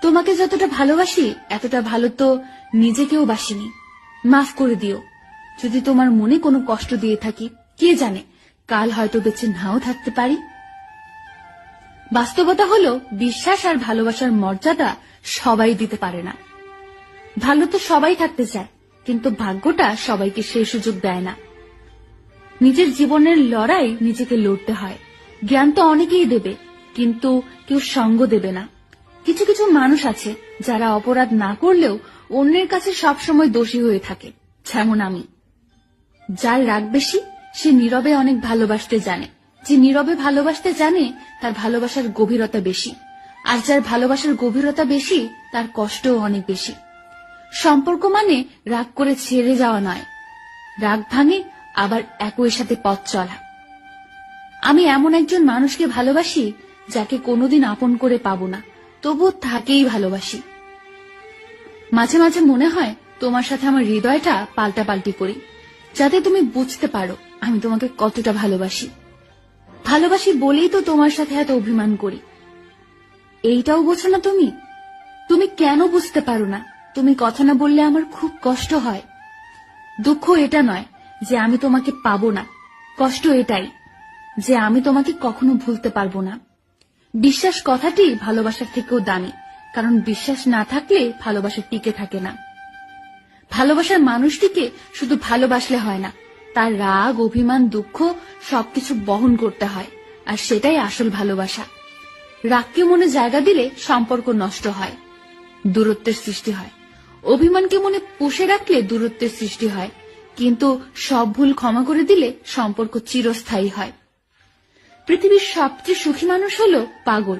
তোমাকে যতটা ভালোবাসি এতটা ভালো তো নিজেকেও বাসিনি। মাফ করে দিও যদি তোমার মনে কোনো কষ্ট দিয়ে থাকি। কে জানে, কাল হয়তো বেঁচে নাও থাকতে পারি। বাস্তবতা হলো, বিশ্বাস আর ভালোবাসার মর্যাদা সবাই দিতে পারে না। ভালো তো সবাই থাকতে চায়, কিন্তু ভাগ্যটা সবাইকে সেই সুযোগ দেয় না। নিজের জীবনের লড়াই নিজেকে লড়তে হয়। জ্ঞান তো অনেকেই দেবে, কিন্তু কেউ সঙ্গ দেবে না। কিছু কিছু মানুষ আছে যারা অপরাধ না করলেও অন্যের কাছে সবসময় দোষী হয়ে থাকে, যেমন আমি। যার রাগ বেশি সে নীরবে অনেক ভালোবাসতে জানে। যে নীরবে ভালোবাসতে জানে তার ভালোবাসার গভীরতা বেশি, আর যার ভালোবাসার গভীরতা বেশি তার কষ্টও অনেক বেশি। সম্পর্ক মানে রাগ করে ছেড়ে যাওয়া নয়, রাগ ভাঙে আবার একই সাথে পথ চলা। আমি এমন একজন মানুষকে ভালোবাসি যাকে কোনোদিন আপন করে পাবো না, তবুও তাকেই ভালোবাসি। মাঝে মাঝে মনে হয় তোমার সাথে আমার হৃদয়টা পাল্টাপাল্টি করি, যাতে তুমি বুঝতে পারো আমি তোমাকে কতটা ভালোবাসি। ভালোবাসি বলেই তো তোমার সাথে এত অভিমান করি। এইটাও বোঝো না তুমি? তুমি কেন বুঝতে পারো না? তুমি কথা না বললে আমার খুব কষ্ট হয়। দুঃখ এটা নয় যে আমি তোমাকে পাবো না, কষ্ট এটাই যে আমি তোমাকে কখনো ভুলতে পারবো না। বিশ্বাস কথাটি ভালোবাসার থেকেও দামি, কারণ বিশ্বাস না থাকলে ভালোবাসা টিকে থাকে না। ভালোবাসার মানুষটিকে শুধু ভালোবাসলে হয় না, তার রাগ, অভিমান, দুঃখ সবকিছু বহন করতে হয়, আর সেটাই আসল ভালোবাসা। রাগকে মনে জায়গা দিলে সম্পর্ক নষ্ট হয়, দূরত্বের সৃষ্টি হয়। অভিমানকে মনে পুষে রাখলে দূরত্বের সৃষ্টি হয়, কিন্তু সব ভুল ক্ষমা করে দিলে সম্পর্ক চিরস্থায়ী হয়। পৃথিবীর সবচেয়ে সুখী মানুষ হলো পাগল।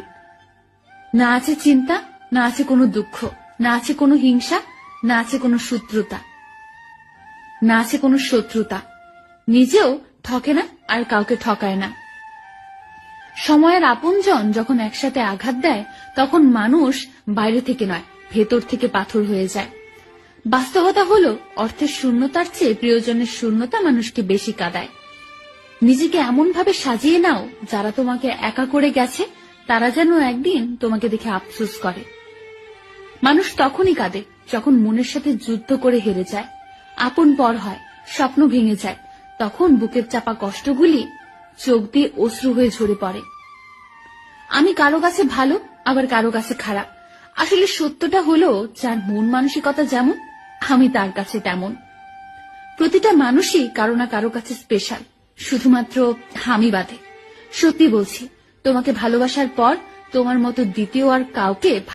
না আছে চিন্তা, না আছে কোনো দুঃখ, না আছে কোনো হিংসা, না আছে কোনো শত্রুতা, না আছে কোনো শত্রুতা। নিজেও ঠকে না আর কাউকে ঠকায় না। সময়ের আপনজন যখন একসাথে আঘাত দেয় তখন মানুষ বাইরে থেকে নয়, ভেতর থেকে পাথর হয়ে যায়। বাস্তবতা হলো, অর্থের শূন্যতার চেয়ে প্রিয়জনের শূন্যতা মানুষকে বেশি কাঁদায়। নিজেকে এমন ভাবে সাজিয়ে নাও যারা তোমাকে একা করে গেছে তারা যেন একদিন তোমাকে দেখে আফসোস করে। মানুষ তখনই কাঁদে যখন মনের সাথে যুদ্ধ করে হেরে যায়, আপন পর হয়, স্বপ্ন ভেঙে যায়। তখন বুকের চাপা কষ্টগুলি চোখ দিয়ে অশ্রু হয়ে ঝরে পড়ে। আমি কারো কাছে ভালো, আবার কারো কাছে খারাপ। আসলে সত্যটা হলো, যার মন মানসিকতা যেমন আমি তার কাছে তেমন। প্রতিটা মানুষই কারো না কারো কাছে স্পেশাল, শুধুমাত্র আমি বাদে। সত্যি বলছি, তোমাকে ভালোবাসার পর তোমার মতো দ্বিতীয় আর কাউকে